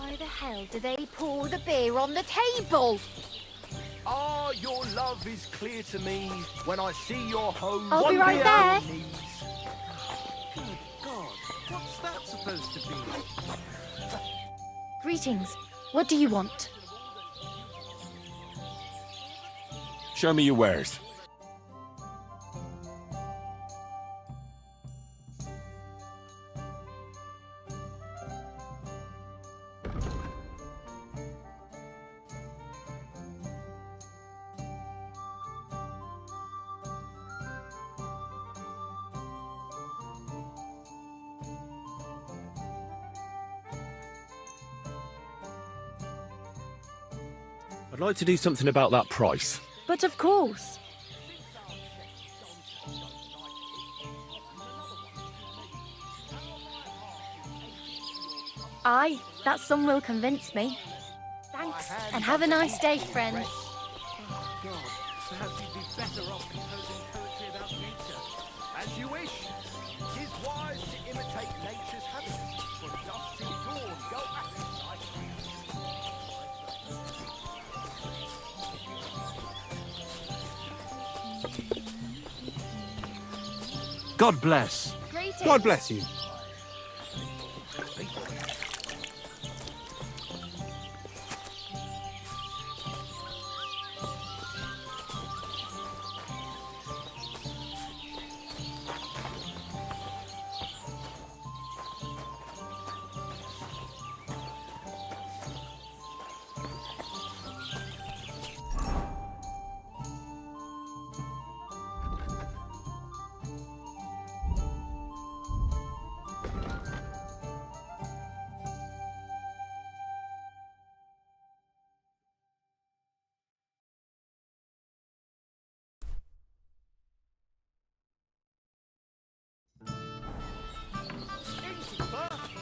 Why the hell do they pour the beer on the table? Ah, your love is clear to me when I see your hose. I'll be on right the there. knees. Good God, what's that supposed to be? Greetings. What do you want? Show me your wares. I'd like to do something about that price. But of course. Aye, that sum will convince me. Thanks, and have a nice day, friend. God, perhaps you'd be better off composing poetry about nature. As you wish. 'Tis wise to imitate nature's habits. From dusk till dawn, go at it like God bless. Greetings. God bless you.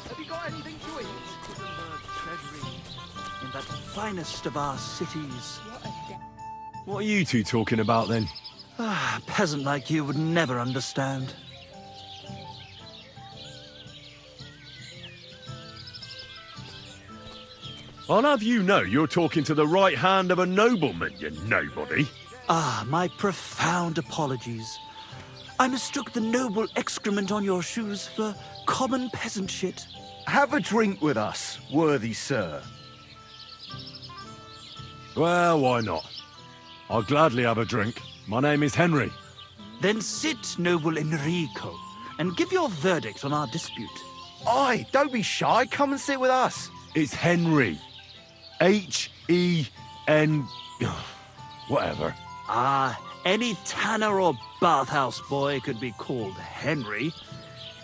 Have you got anything to eat? Gutenberg treasury in that finest of our cities. What are you two talking about then? Ah, a peasant like you would never understand. I'll have you know you're talking to the right hand of a nobleman, you nobody. Ah, my profound apologies. I mistook the noble excrement on your shoes for common peasant shit. Have a drink with us, worthy sir. Well, why not? I'll gladly have a drink. My name is Henry. Then sit, noble Enrico, and give your verdict on our dispute. Aye, don't be shy. Come and sit with us. It's Henry. H-E-N... whatever. Ah, any tanner or bathhouse boy could be called Henry.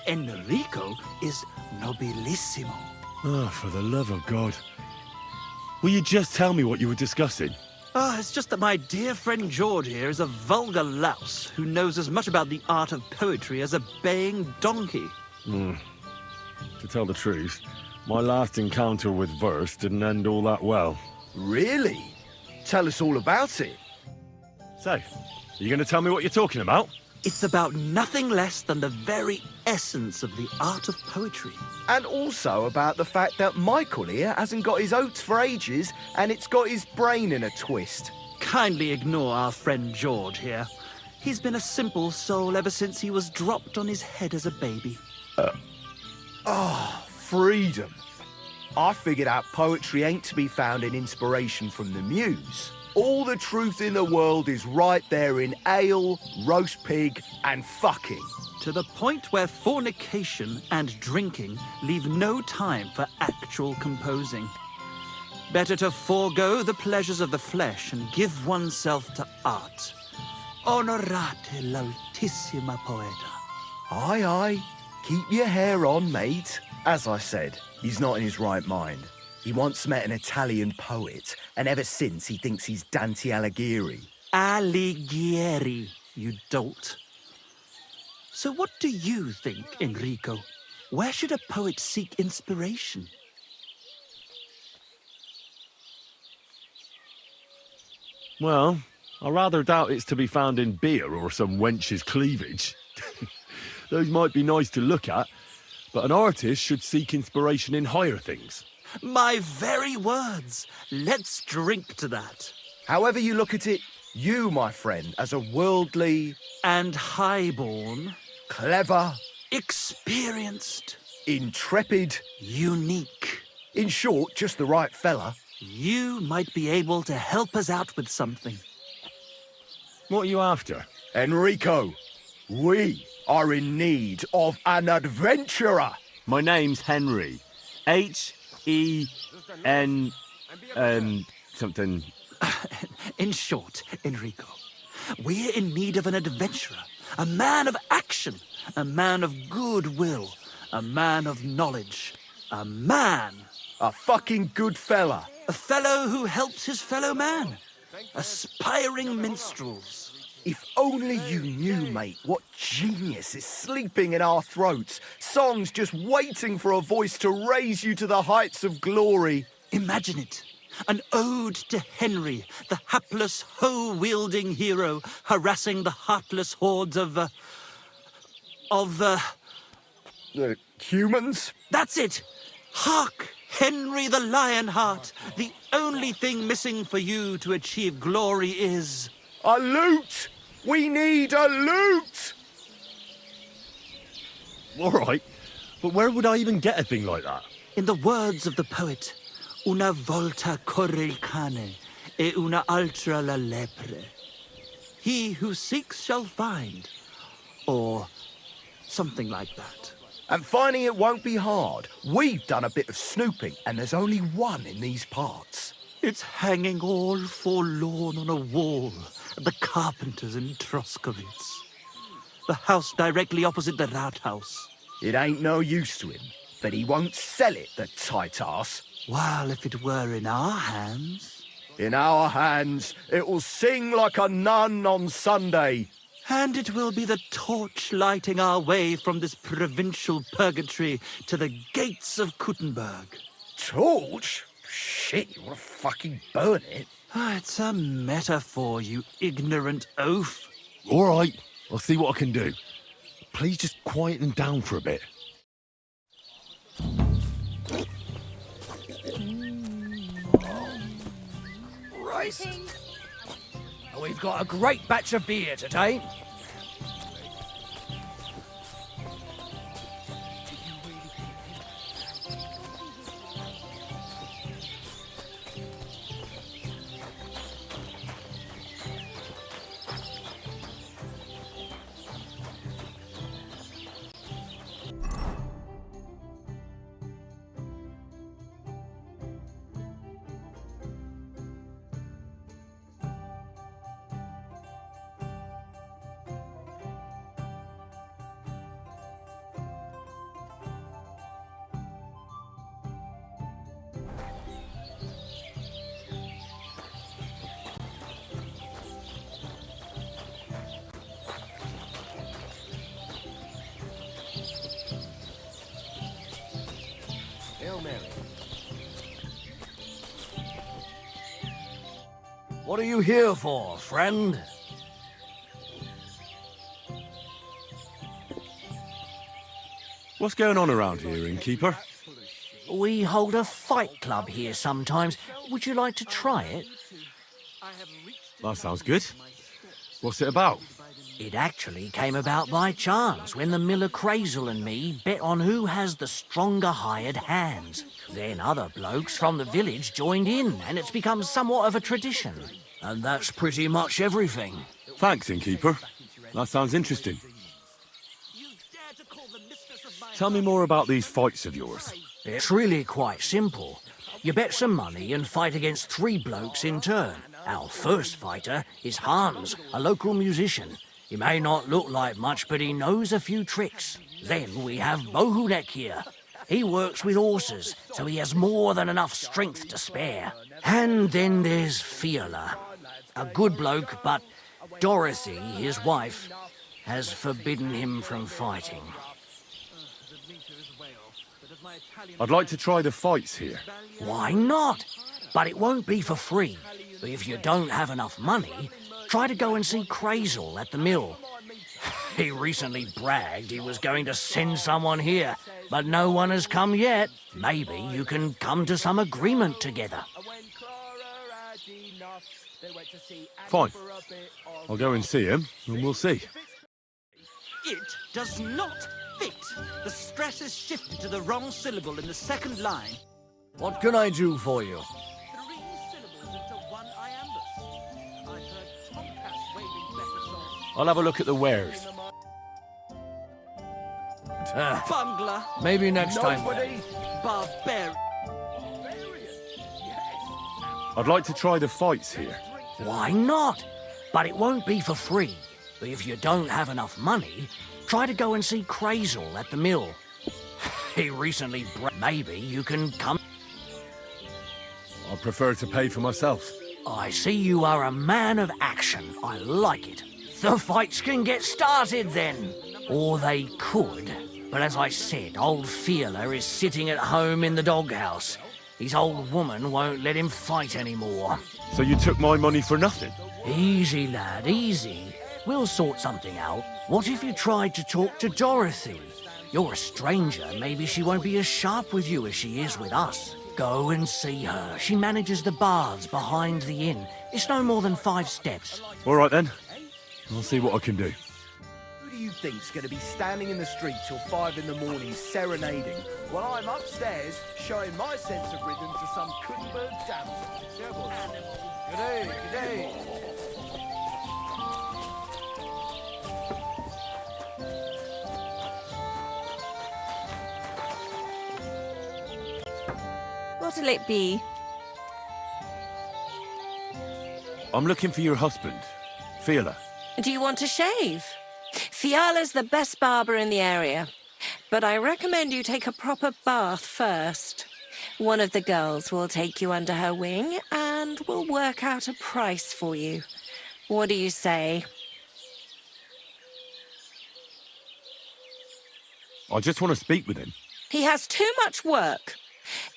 Enrico is nobilissimo. Oh, for the love of God. Will you just tell me what you were discussing? Ah, it's just that my dear friend George here is a vulgar louse who knows as much about the art of poetry as a baying donkey. To tell the truth, my last encounter with verse didn't end all that well. Really? Tell us all about it. So, are you going to tell me what you're talking about? It's about nothing less than the very essence of the art of poetry. And also about the fact that Michael here hasn't got his oats for ages and it's got his brain in a twist. Kindly ignore our friend George here. He's been a simple soul ever since he was dropped on his head as a baby. Freedom. I figured out poetry ain't to be found in inspiration from the muse. All the truth in the world is right there in ale, roast pig, and fucking. To the point where fornication and drinking leave no time for actual composing. Better to forego the pleasures of the flesh and give oneself to art. Onorate l'altissima poeta. Aye, aye. Keep your hair on, mate. As I said, he's not in his right mind. He once met an Italian poet, and ever since he thinks he's Dante Alighieri. Alighieri, you dolt. So what do you think, Enrico? Where should a poet seek inspiration? Well, I rather doubt it's to be found in beer or some wench's cleavage. Those might be nice to look at, But an artist should seek inspiration in higher things. My very words. Let's drink to that. However you look at it, you, my friend, as a worldly, And highborn, clever, experienced, intrepid, unique. in short, just the right fella. You might be able to help us out with something. What are you after? Enrico, we are in need of an adventurer. My name's Henry. H-E-N... something... In short, Enrico, we're in need of an adventurer, a man of action, a man of goodwill, a man of knowledge, a man, A fucking good fella. a fellow who helps his fellow man, aspiring minstrels. If only you knew, mate, what genius is sleeping in our throats. Songs just waiting for a voice to raise you to the heights of glory. Imagine it. An ode to Henry, the hapless, hoe-wielding hero, harassing the heartless hordes of Humans? That's it! Hark! Henry the Lionheart! The only thing missing for you to achieve glory is... A loot! We need a loot! All right, but where would I even get a thing like that? In the words of the poet, una volta corre il cane, e una altra la lepre. He who seeks shall find. Or something like that. And finding it won't be hard. We've done a bit of snooping, and there's only one in these parts. It's hanging all forlorn on a wall at the carpenter's in Troskowitz. The house directly opposite the Rathaus. It ain't no use to him, but he won't sell it, the tight ass. While if it were in our hands... In our hands, it will sing like a nun on Sunday. And it will be the torch lighting our way from this provincial purgatory to the gates of Kuttenberg. Torch? Shit, you want to fucking burn it? It's a metaphor, you ignorant oaf. All right, I'll see what I can do. Please just quieten down for a bit. Right. We've got a great batch of beer today. What are you here for, friend? What's going on around here, innkeeper? We hold a fight club here sometimes. Would you like to try it? That sounds good. What's it about? It actually came about by chance when the miller Crazel and me bet on who has the stronger hired hands. Then other blokes from the village joined in, and it's become somewhat of a tradition. And that's pretty much everything. Thanks, innkeeper. That sounds interesting. Tell me more about these fights of yours. It's really quite simple. You bet some money and fight against 3 blokes in turn. Our first fighter is Hans, a local musician. He may not look like much, but he knows a few tricks. Then we have Bohunek here. He works with horses, so he has more than enough strength to spare. And then there's Fiala, a good bloke, but Dorothy, his wife, has forbidden him from fighting. I'd like to try the fights here. Why not? But it won't be for free. If you don't have enough money, try to go and see Crazel at the mill. He recently bragged he was going to send someone here, but no one has come yet. Maybe you can come to some agreement together. Fine. I'll go and see him, and we'll see. It does not fit. The stress is shifted to the wrong syllable in the second line. What can I do for you? 3 syllables into one iambus. I heard Tomcats waving better songs. I'll have a look at the wares. Bungler, Maybe next time. Nobody. barbarian. I'd like to try the fights here. Why not? But it won't be for free. If you don't have enough money, try to go and see Crazel at the mill. He recently maybe you can come. I prefer to pay for myself. I see you are a man of action. I like it. The fights can get started then. Or they could. But as I said, old Fiala is sitting at home in the doghouse. His old woman won't let him fight anymore. So you took my money for nothing? Easy, lad, easy. We'll sort something out. What if you tried to talk to Dorothy? You're a stranger. Maybe she won't be as sharp with you as she is with us. Go and see her. She manages the baths behind the inn. It's no more than 5 steps. All right then. I'll see what I can do. Who do you think's going to be standing in the street till 5 in the morning serenading, while I'm upstairs showing my sense of rhythm to some coot-bird damsel? G'day, g'day. What'll it be? I'm looking for your husband, Fiala. Do you want to shave? Fiala's the best barber in the area, but I recommend you take a proper bath first. One of the girls will take you under her wing and will work out a price for you. What do you say? I just want to speak with him. He has too much work.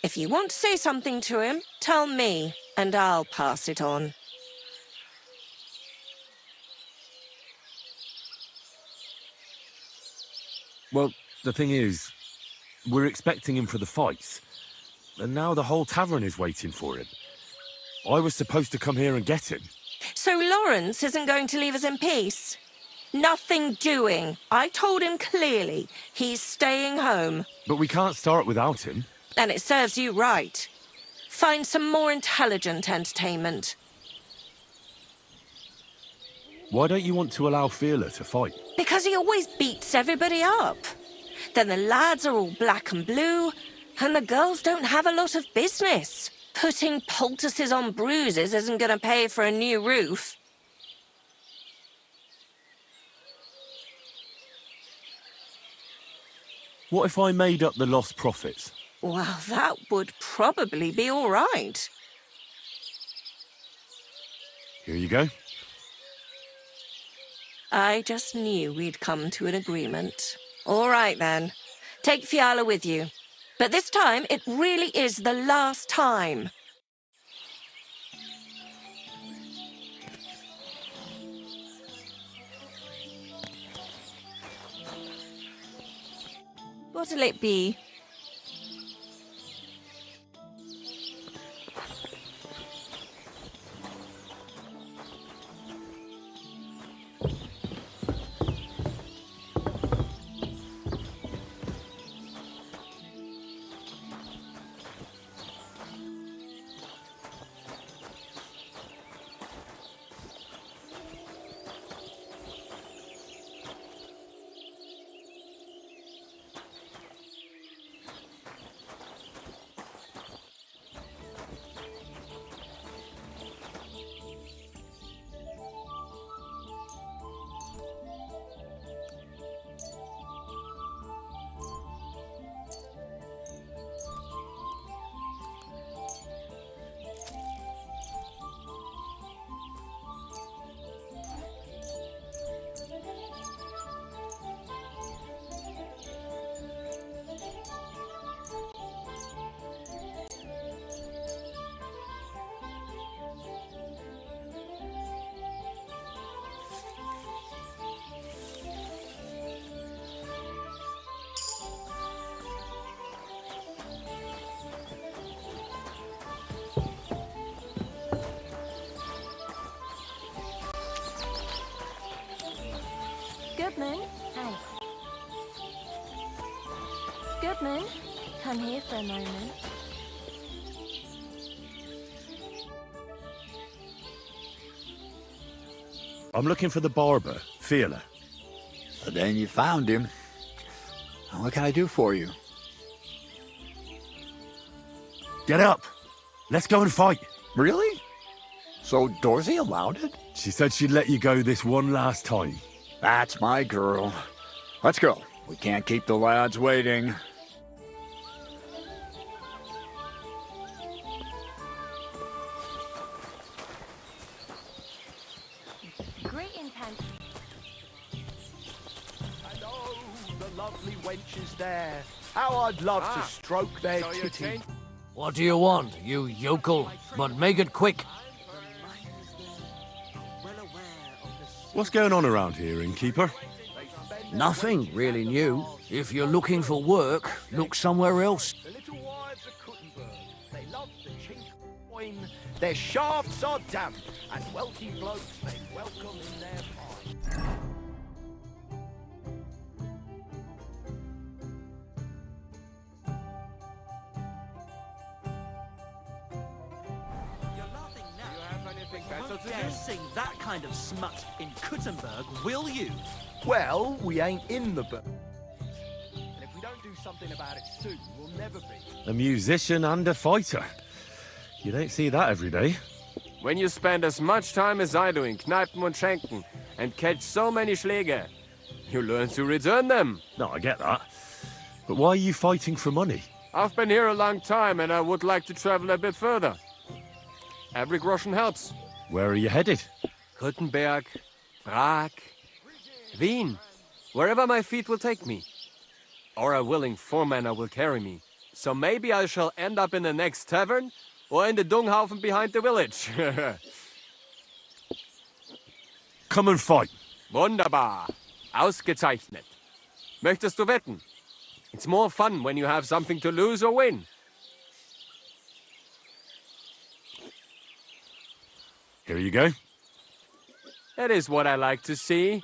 If you want to say something to him, tell me, and I'll pass it on. Well, the thing is, we're expecting him for the fights. And now the whole tavern is waiting for him. I was supposed to come here and get him. So Lawrence isn't going to leave us in peace? Nothing doing. I told him clearly. He's staying home. But we can't start without him. And it serves you right. Find some more intelligent entertainment. Why don't you want to allow Fiala to fight? Because he always beats everybody up. Then the lads are all black and blue, and the girls don't have a lot of business. Putting poultices on bruises isn't going to pay for a new roof. What if I made up the lost profits? Well, that would probably be all right. Here you go. I just knew we'd come to an agreement. All right, then. Take Fiala with you. But this time, it really is the last time. What'll it be? Gentlemen, come here for a moment. I'm looking for the barber, Fiala. Then you found him. What can I do for you? Get up! Let's go and fight! Really? So Dorothy allowed it? She said she'd let you go this one last time. That's my girl. Let's go. We can't keep the lads waiting. Greetings, handsome. Hello, the lovely wenches there. How I'd love to stroke their titty. What do you want, you yokel? But make it quick. What's going on around here, innkeeper? Nothing really new. If you're looking for work, look somewhere else. The little wives of Kuttenberg, they love the chink of coin. Their shafts are damp, and wealthy blokes they welcome in their pine. Dare sing that kind of smut in Kuttenberg, will you? Well, we ain't in the book. And if we don't do something about it soon, we'll never be. A musician and a fighter. You don't see that every day. When you spend as much time as I do in Kneipen und Schenken and catch so many Schläge, you learn to return them. No, I get that. But why are you fighting for money? I've been here a long time and I would like to travel a bit further. Every groschen helps. Where are you headed? Kuttenberg, Prag, Wien, wherever my feet will take me. Or a willing foreman will carry me. So maybe I shall end up in the next tavern or in the Dunghaufen behind the village. Come and fight. Wunderbar. Ausgezeichnet. Möchtest du wetten? It's more fun when you have something to lose or win. Here you go. That is what I like to see.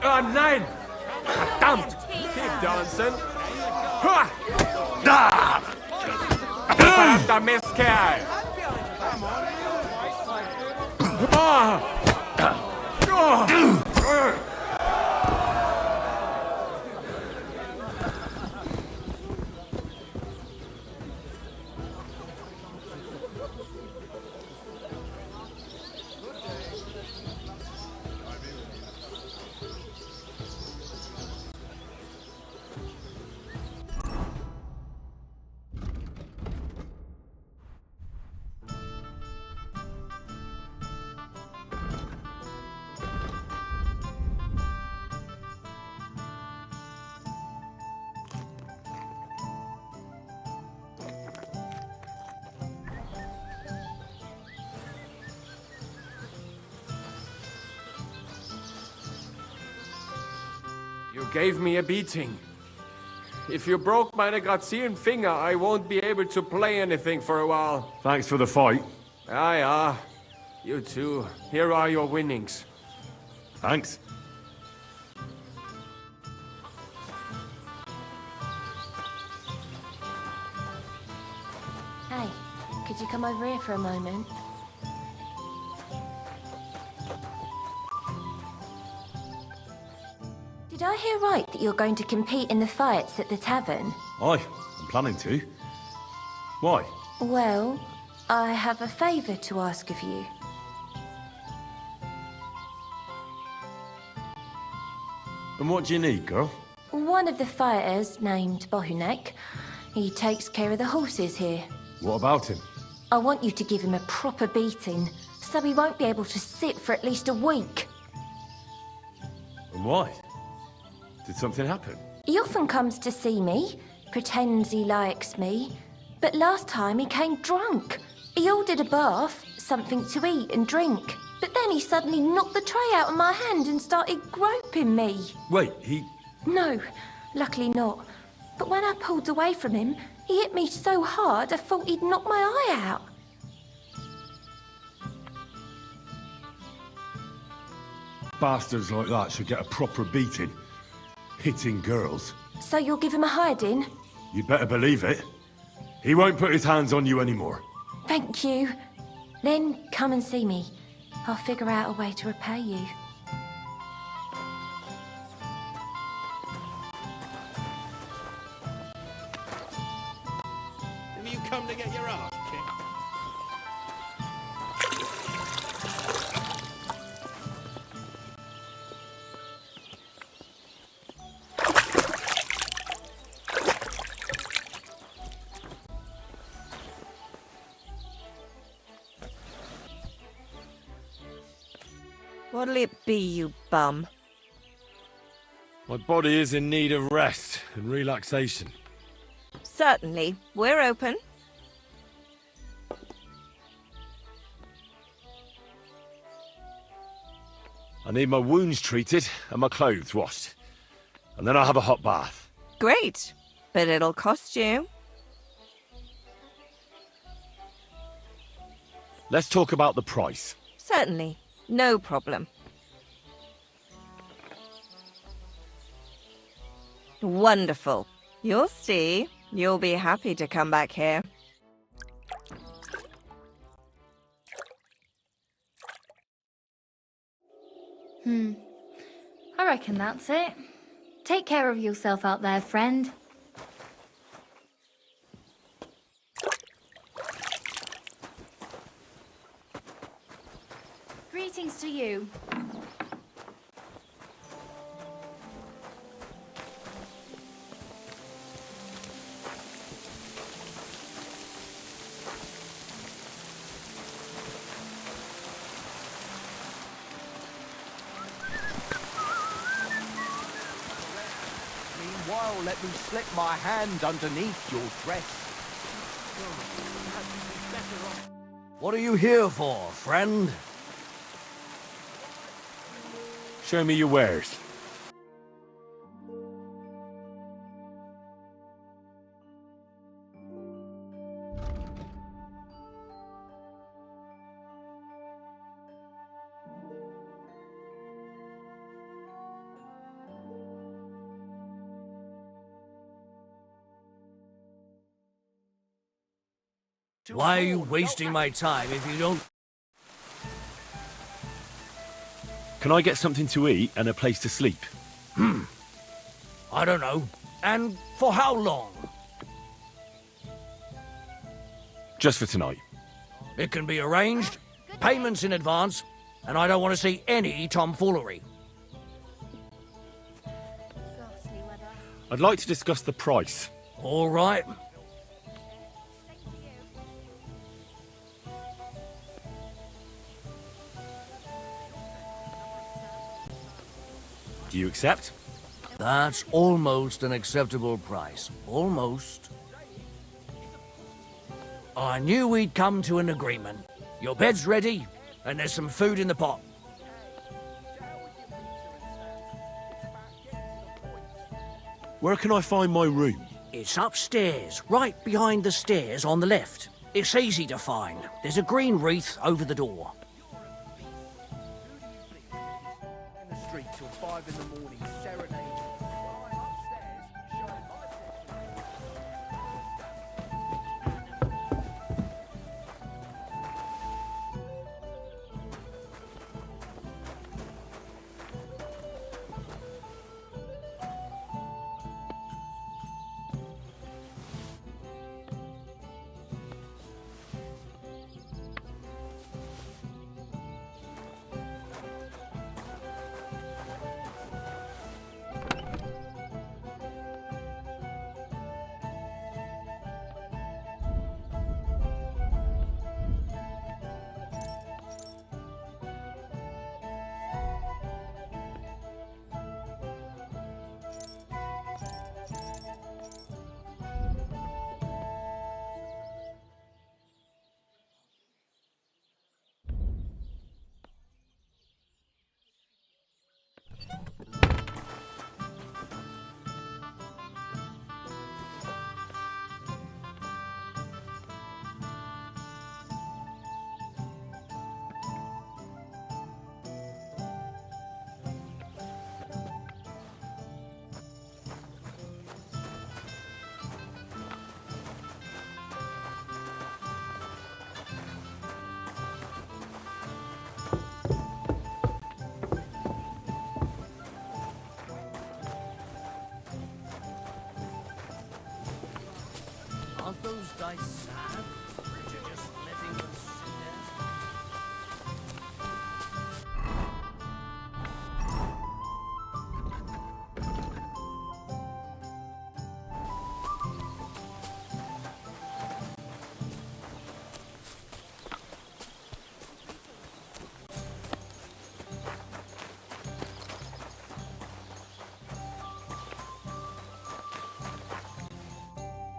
Oh nein! Verdammt! Keep dancing. Verdammter Mistkerl! You gave me a beating. If you broke meine grazilen Finger, I won't be able to play anything for a while. Thanks for the fight. Ja. You too. Here are your winnings. Thanks. Hey, could you come over here for a moment? Did I hear right that you're going to compete in the fights at the tavern? Aye, I'm planning to. Why? Well, I have a favour to ask of you. And what do you need, girl? One of the fighters, named Bohunek, he takes care of the horses here. What about him? I want you to give him a proper beating, so he won't be able to sit for at least a week. And why? Did something happen? He often comes to see me, pretends he likes me, but last time he came drunk. He ordered a bath, something to eat and drink, but then he suddenly knocked the tray out of my hand and started groping me. Wait, he... No, luckily not. But when I pulled away from him, he hit me so hard I thought he'd knock my eye out. Bastards like that should get a proper beating. Hitting girls. So you'll give him a hiding? You better believe it. He won't put his hands on you anymore. Thank you. Then come and see me. I'll figure out a way to repay you. Have you come to get your ass kicked? What'll it be, you bum? My body is in need of rest and relaxation. Certainly. We're open. I need my wounds treated and my clothes washed. And then I'll have a hot bath. Great. But it'll cost you. Let's talk about the price. Certainly. No problem. Wonderful. You'll see. You'll be happy to come back here. I reckon that's it. Take care of yourself out there, friend. Greetings to you. Meanwhile, let me slip my hand underneath your dress. What are you here for, friend? Show me your wares. Why are you wasting my time if you don't... Can I get something to eat and a place to sleep? I don't know. And for how long? Just for tonight. It can be arranged. Payments in advance. And I don't want to see any tomfoolery. I'd like to discuss the price. All right. Do you accept? That's almost an acceptable price. Almost. I knew we'd come to an agreement. Your bed's ready, and there's some food in the pot. Where can I find my room? It's upstairs, right behind the stairs on the left. It's easy to find. There's a green wreath over the door. In the street till 5 in the morning, serenading. While I'm upstairs, showing my... Must I sad? You're just letting them sit there?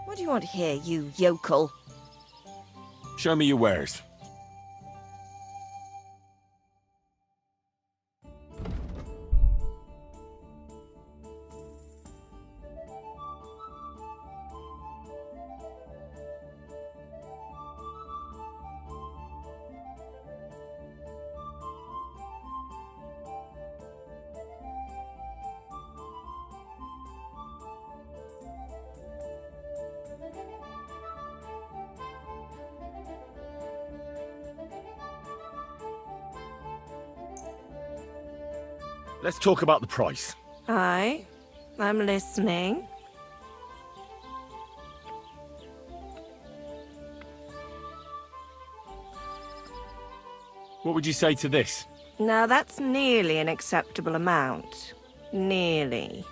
What do you want here, you yokel? Show me your wares. Let's talk about the price. Aye, I'm listening. What would you say to this? Now that's nearly an acceptable amount. Nearly.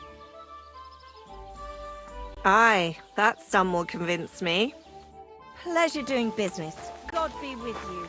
Aye, that sum will convince me. Pleasure doing business. God be with you.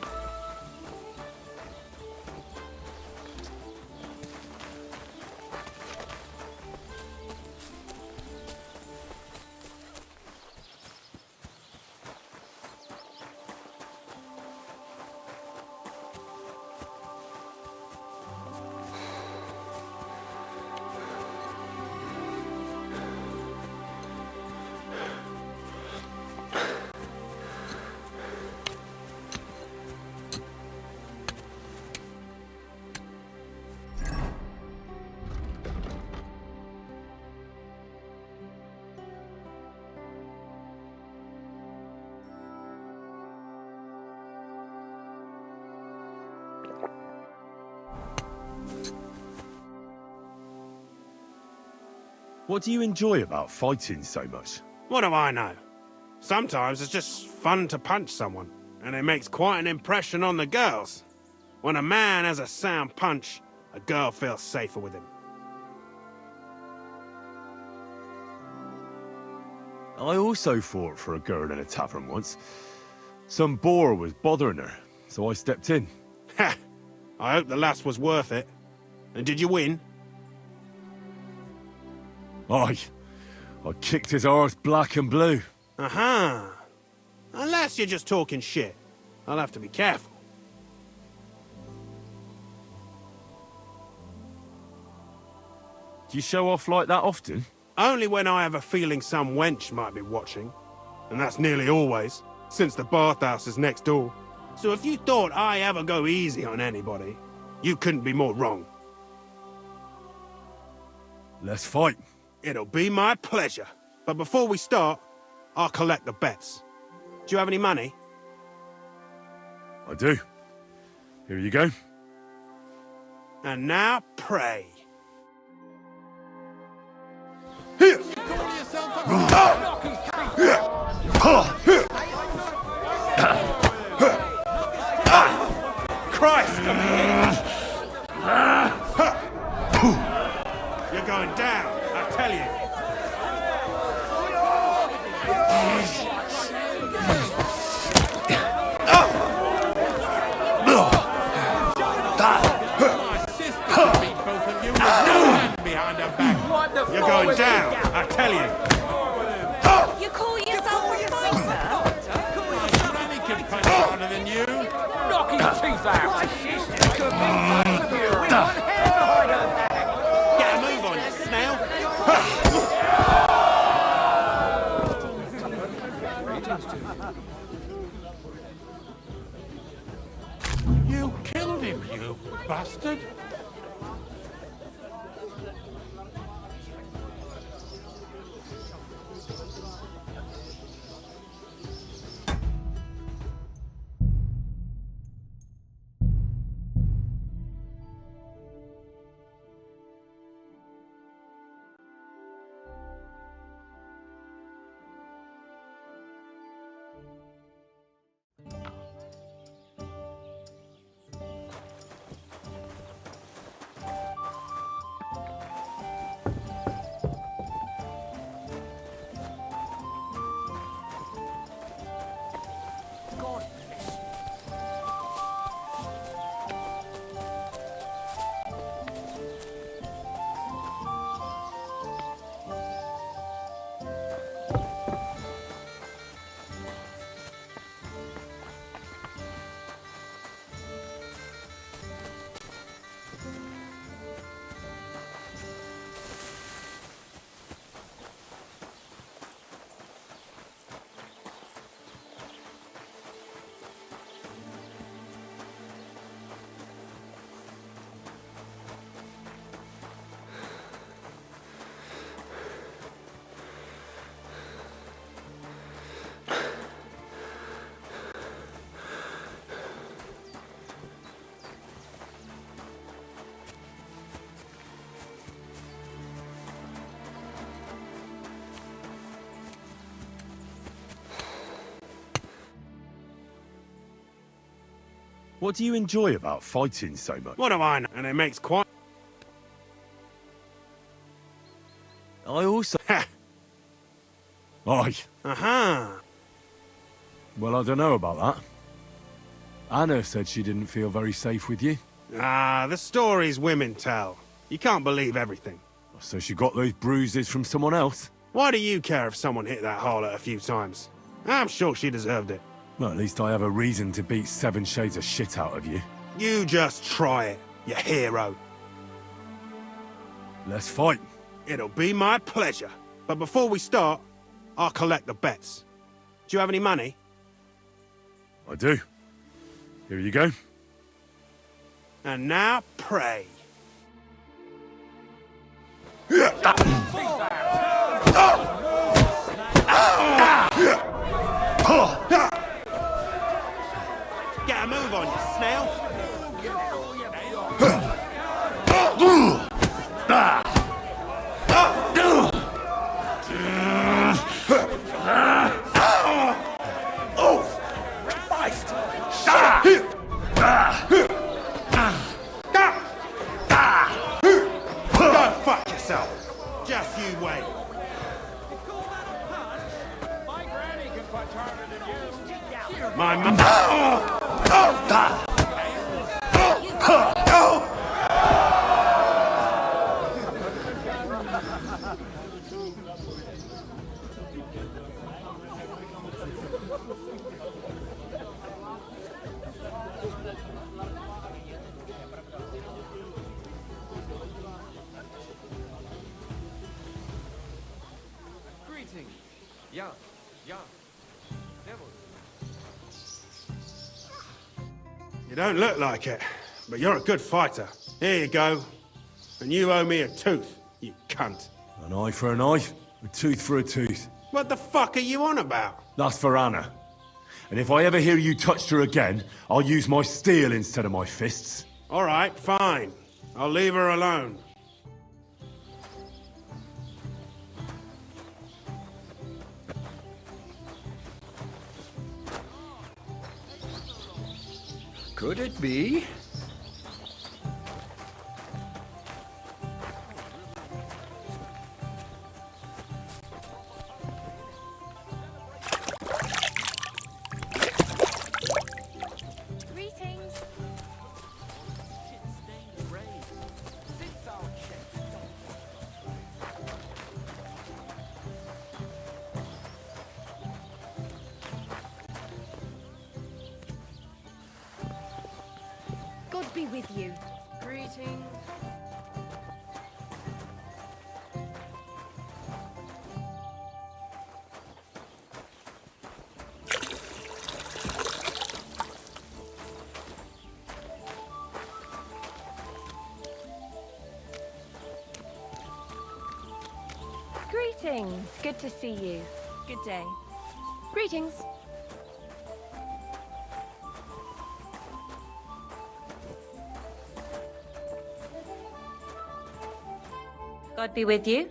What do you enjoy about fighting so much? What do I know? Sometimes it's just fun to punch someone, and it makes quite an impression on the girls. When a man has a sound punch, a girl feels safer with him. I also fought for a girl in a tavern once. Some boor was bothering her, so I stepped in. Ha! I hope the lass was worth it. And did you win? Aye. I kicked his arse black and blue. Uh-huh. Unless you're just talking shit. I'll have to be careful. Do you show off like that often? Only when I have a feeling some wench might be watching. And that's nearly always, since the bathhouse is next door. So if you thought I ever go easy on anybody, you couldn't be more wrong. Let's fight. It'll be my pleasure. But before we start, I'll collect the bets. Do you have any money? I do. Here you go. And now, pray. Christ! You're going down, I tell you. You're going down, I tell you. You call yourself a fighter? Granny can punch harder than you. Knock his teeth out! My sister could be one of you with one hand behind her back! Get a move on, you snail. You killed him, you bastard. What do you enjoy about fighting so much? What do I know? And it makes quite... I also... Ha! Aye. Uh-huh. Well, I don't know about that. Anna said she didn't feel very safe with you. Ah, the stories women tell. You can't believe everything. So she got those bruises from someone else? Why do you care if someone hit that harlot a few times? I'm sure she deserved it. Well, at least I have a reason to beat 7 shades of shit out of you. You just try it, you hero. Let's fight. It'll be my pleasure. But before we start, I'll collect the bets. Do you have any money? I do. Here you go. And now, pray. Get a move on, you snail. Go fuck yourself. Just you wait. My Greeting. Yeah. You don't look like it, but you're a good fighter. Here you go. And you owe me a tooth, you cunt. An eye for an eye, a tooth for a tooth. What the fuck are you on about? That's for Anna. And if I ever hear you touched her again, I'll use my steel instead of my fists. All right, fine. I'll leave her alone. Could it be? Greetings. God be with you. Greetings. Greetings. Good to see you. Good day. Greetings. God be with you.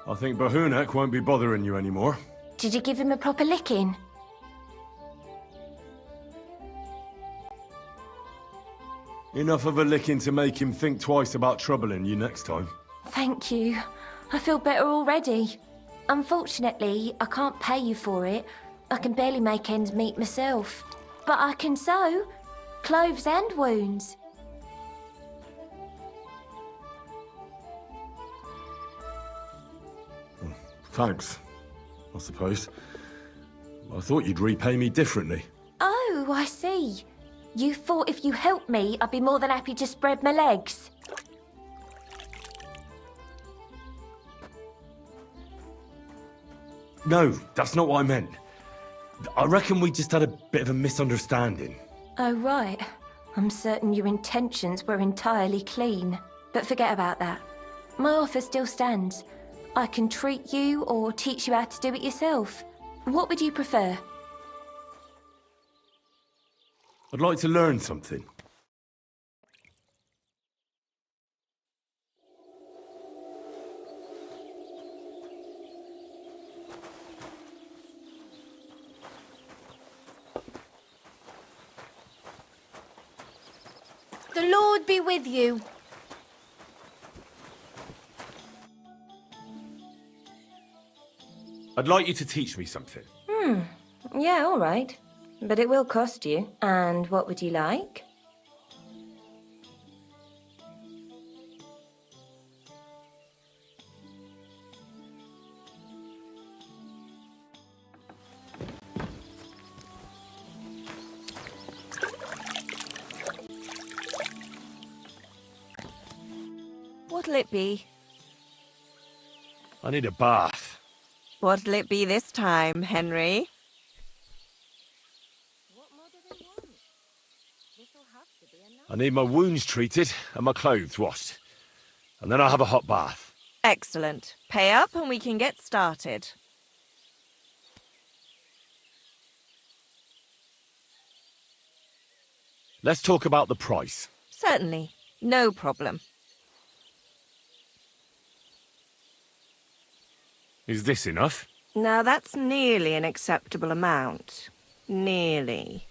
I think Bahunek won't be bothering you anymore. Did you give him a proper licking? Enough of a licking to make him think twice about troubling you next time. Thank you. I feel better already. Unfortunately, I can't pay you for it. I can barely make ends meet myself. But I can sew clothes and wounds. Thanks, I suppose. I thought you'd repay me differently. Oh, I see. You thought if you helped me, I'd be more than happy to spread my legs. No, that's not what I meant. I reckon we just had a bit of a misunderstanding. Oh, right. I'm certain your intentions were entirely clean. But forget about that. My offer still stands. I can treat you or teach you how to do it yourself. What would you prefer? I'd like to learn something. The Lord be with you. I'd like you to teach me something. Yeah, all right. But it will cost you. And what would you like? What'll it be? I need a bath. What'll it be this time, Henry? I need my wounds treated and my clothes washed. And then I'll have a hot bath. Excellent. Pay up and we can get started. Let's talk about the price. Certainly. No problem. Is this enough? Now that's nearly an acceptable amount. Nearly.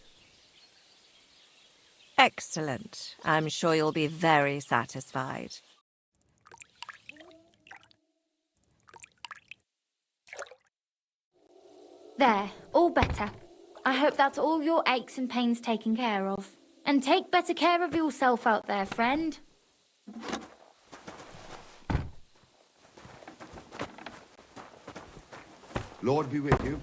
Excellent. I'm sure you'll be very satisfied. There, all better. I hope that's all your aches and pains taken care of. And take better care of yourself out there, friend. Lord be with you.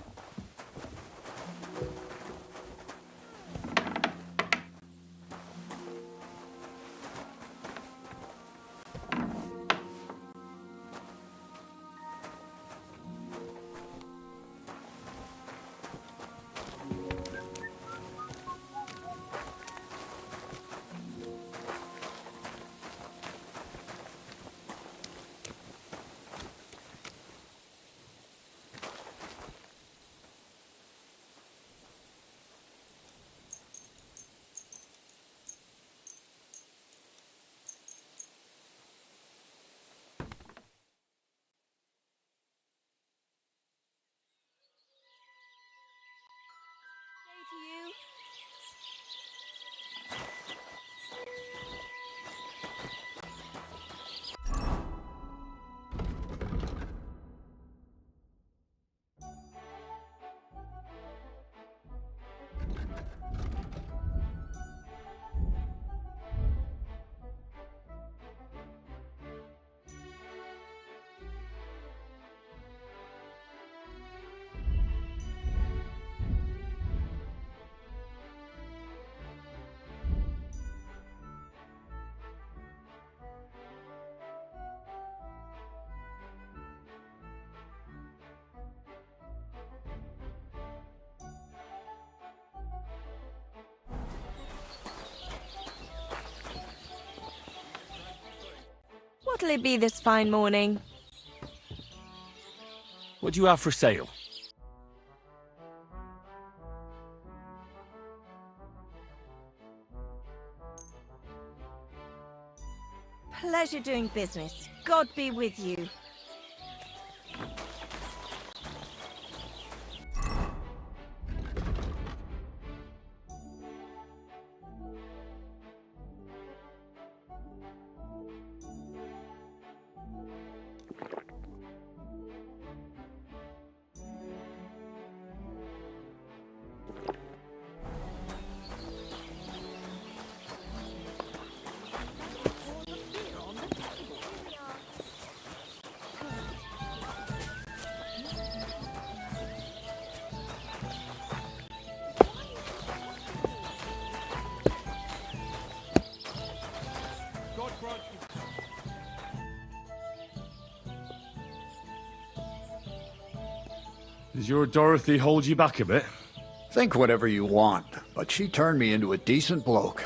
What'll it be this fine morning? What do you have for sale? Pleasure doing business. God be with you. Does your Dorothy hold you back a bit? Think whatever you want, but she turned me into a decent bloke.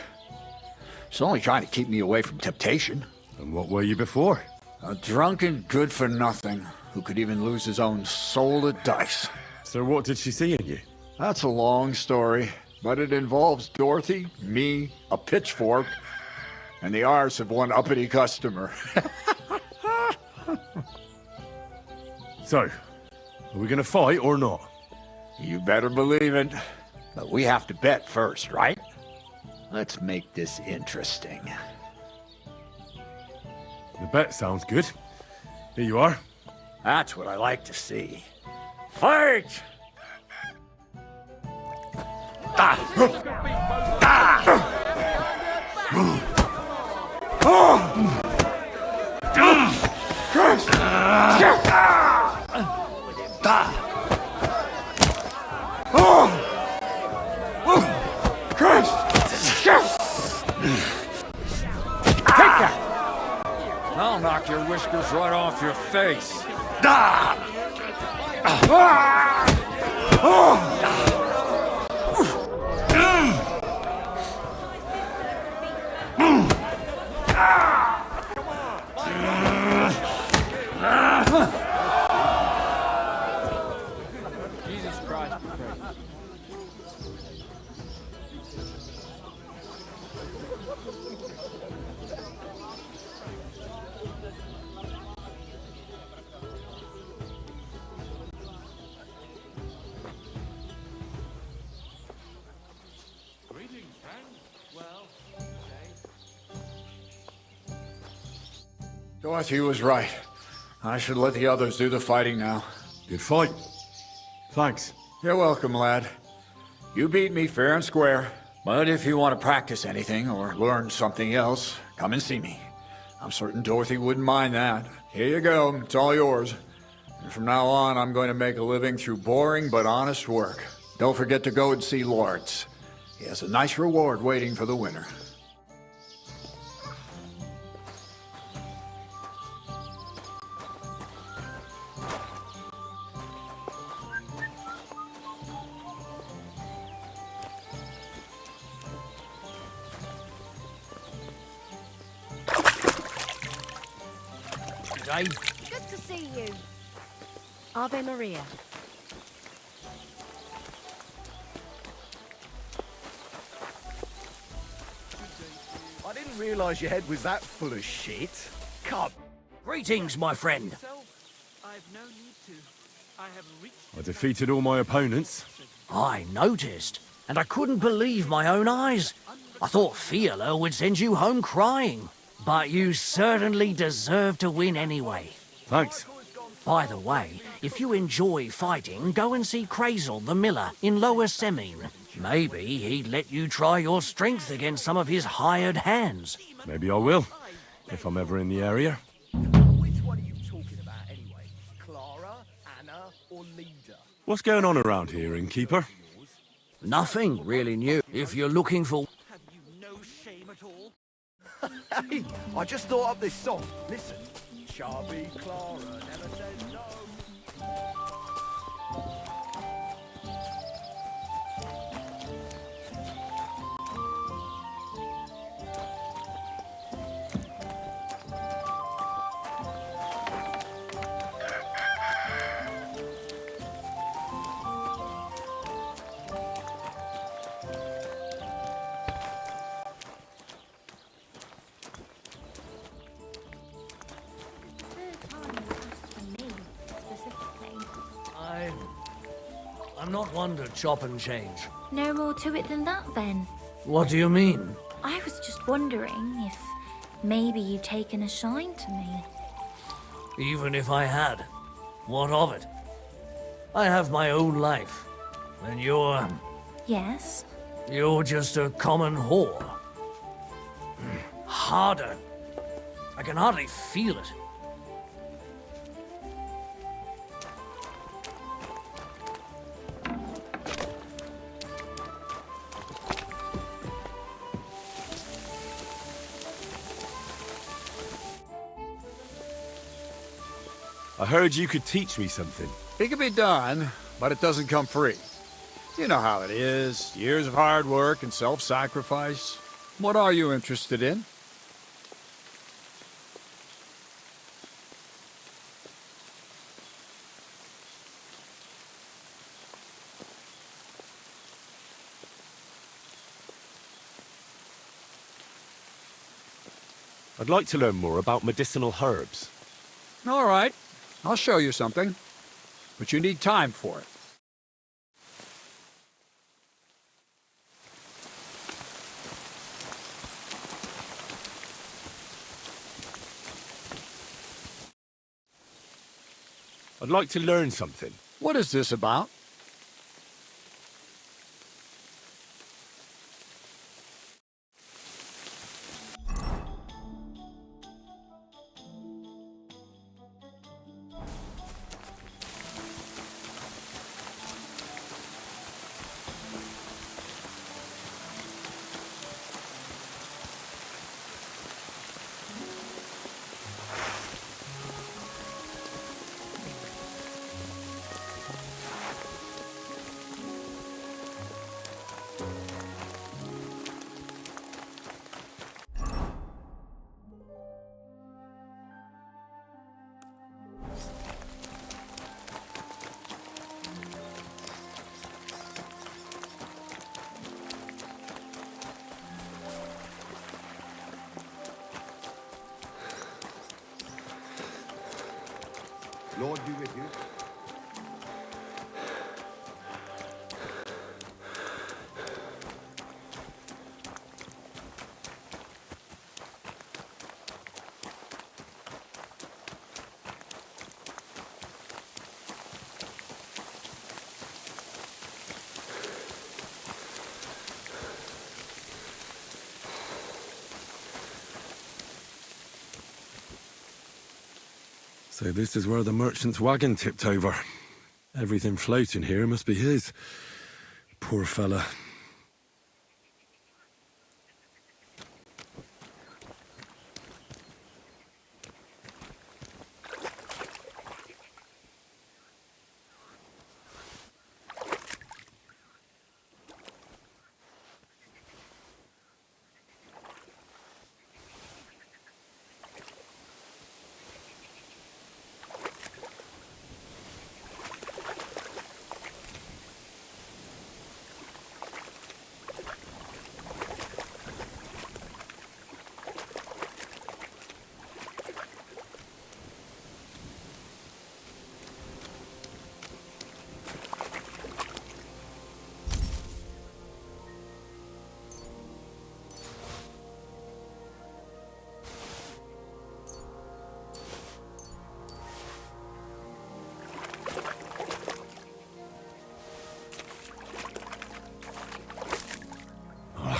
She's only trying to keep me away from temptation. And what were you before? A drunken good-for-nothing who could even lose his own soul at dice. So what did she see in you? That's a long story, but it involves Dorothy, me, a pitchfork, and the arse of one uppity customer. So, are we gonna fight or not? You better believe it. But we have to bet first, right? Let's make this interesting. The bet sounds good. Here you are. That's what I like to see. Fight! I'll knock your whiskers right off your face. Jesus Christ. Dorothy was right. I should let the others do the fighting now. Good fight. Thanks. You're welcome, lad. You beat me fair and square. But if you want to practice anything or learn something else, come and see me. I'm certain Dorothy wouldn't mind that. Here you go. It's all yours. And from now on, I'm going to make a living through boring but honest work. Don't forget to go and see Lawrence. He has a nice reward waiting for the winner. Good to see you. Ave Maria. I didn't realise your head was that full of shit. Come. Greetings, my friend. I've no need to. I have reached. I defeated all my opponents. I noticed, and I couldn't believe my own eyes. I thought Fiala would send you home crying. But you certainly deserve to win anyway. Thanks. By the way, if you enjoy fighting, go and see Crazel the miller in Lower Semine. Maybe he'd let you try your strength against some of his hired hands. Maybe I will, if I'm ever in the area. Which one are you talking about anyway? Clara, Anna, or Leda? What's going on around here, innkeeper? Nothing really new. If you're looking for... Have you no shame at all? Hey, I just thought up this song. Listen. Chubby Clara never says no. I'm not one to chop and change. No more to it than that, then. What do you mean? I was just wondering if maybe you'd taken a shine to me. Even if I had, what of it? I have my own life, and you're Yes? just a common whore. Harder. I can hardly feel it. I heard you could teach me something. It can be done, but it doesn't come free. You know how it is. Years of hard work and self-sacrifice. What are you interested in? I'd like to learn more about medicinal herbs. All right. I'll show you something. But you need time for it. I'd like to learn something. What is this about? Lord be with you. So this is where the merchant's wagon tipped over. Everything floating here must be his. Poor fella.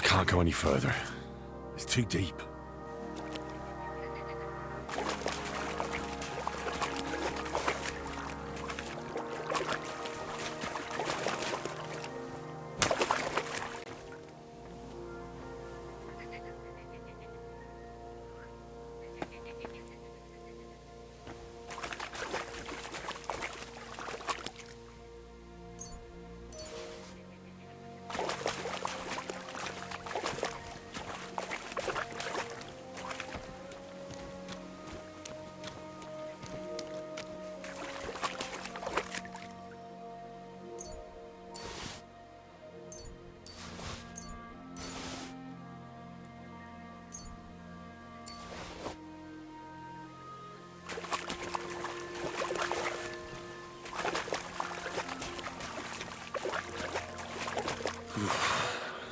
Can't go any further. It's too deep.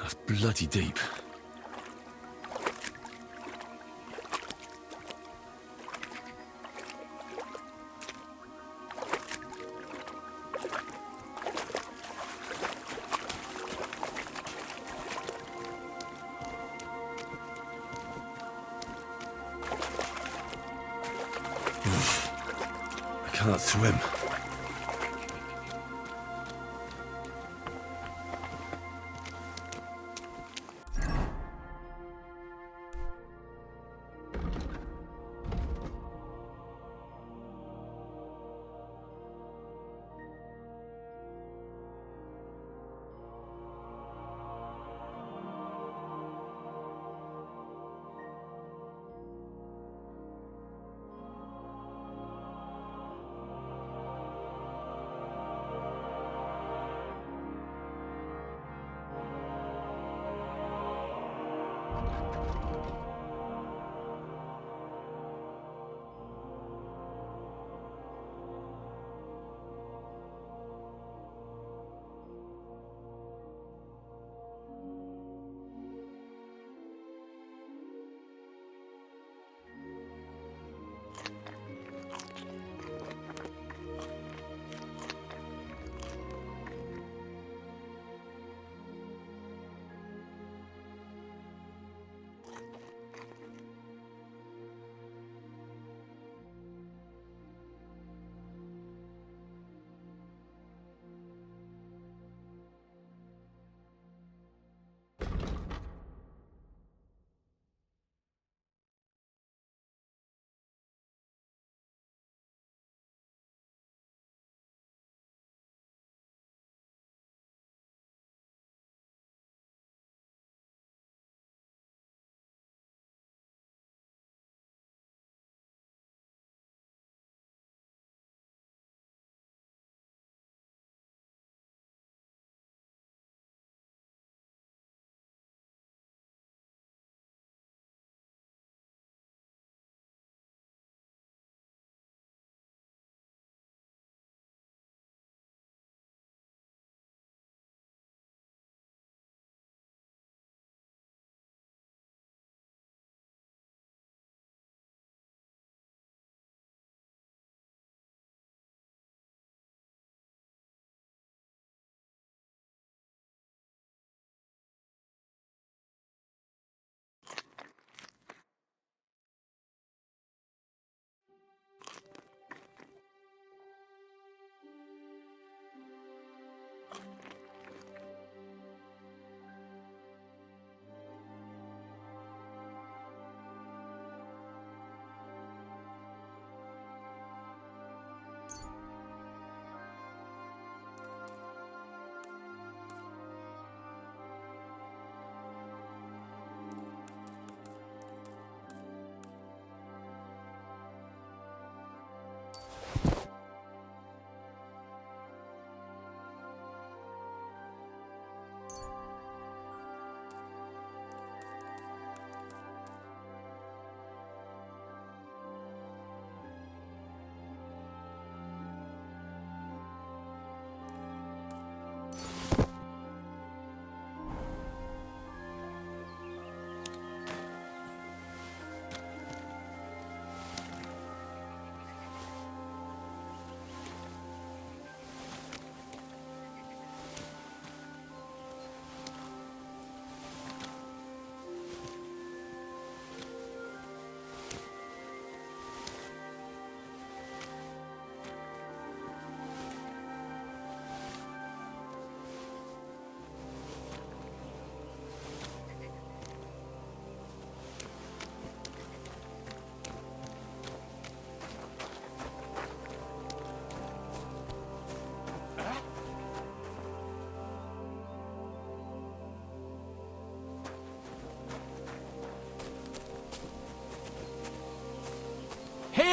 That's bloody deep. I can't swim.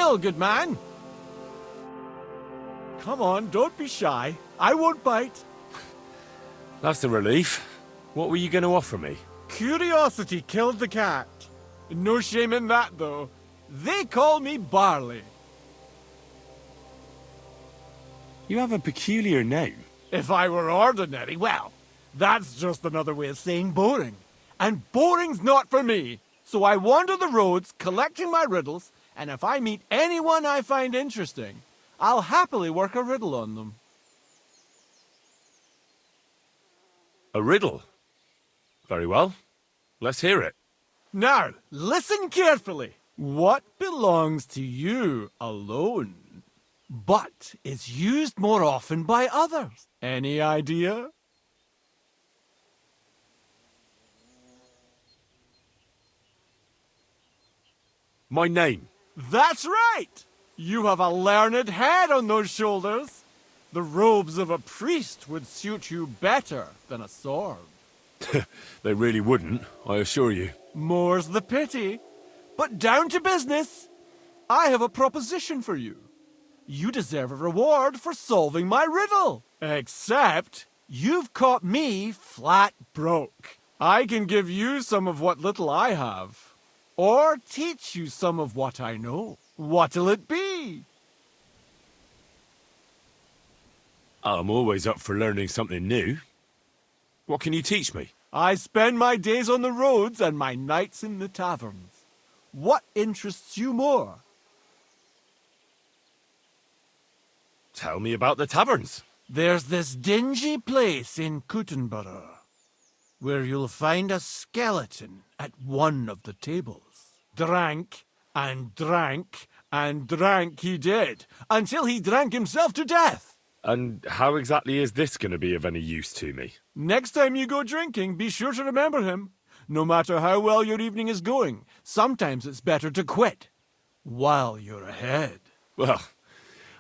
still, good man. Come on, don't be shy. I won't bite. That's a relief. What were you going to offer me? Curiosity killed the cat. No shame in that, though. They call me Barley. You have a peculiar name. If I were ordinary, well, that's just another way of saying boring. And boring's not for me. So I wander the roads, collecting my riddles, and if I meet anyone I find interesting, I'll happily work a riddle on them. A riddle? Very well. Let's hear it. Now, listen carefully. What belongs to you alone, but is used more often by others? Any idea? My name. That's right! You have a learned head on those shoulders. The robes of a priest would suit you better than a sword. They really wouldn't, I assure you. More's the pity. But down to business. I have a proposition for you. You deserve a reward for solving my riddle. Except, you've caught me flat broke. I can give you some of what little I have. Or teach you some of what I know. What'll it be? I'm always up for learning something new. What can you teach me? I spend my days on the roads and my nights in the taverns. What interests you more? Tell me about the taverns. There's this dingy place in Kuttenborough where you'll find a skeleton at one of the tables. Drank and drank and drank he did, until he drank himself to death. And how exactly is this going to be of any use to me? Next time you go drinking, be sure to remember him. No matter how well your evening is going, sometimes it's better to quit while you're ahead. Well,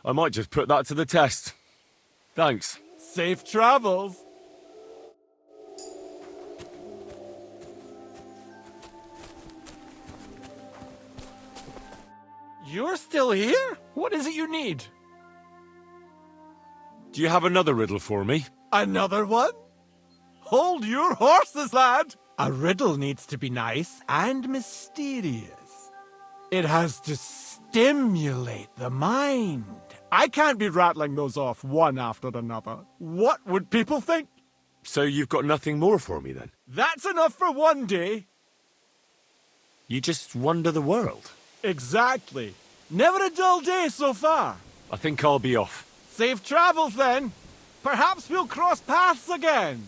I might just put that to the test. Thanks. Safe travels. You're still here? What is it you need? Do you have another riddle for me? Another one? Hold your horses, lad! A riddle needs to be nice and mysterious. It has to stimulate the mind. I can't be rattling those off one after another. What would people think? So you've got nothing more for me then? That's enough for one day. You just wander the world? Exactly. Never a dull day so far. I think I'll be off. Safe travels then. Perhaps we'll cross paths again.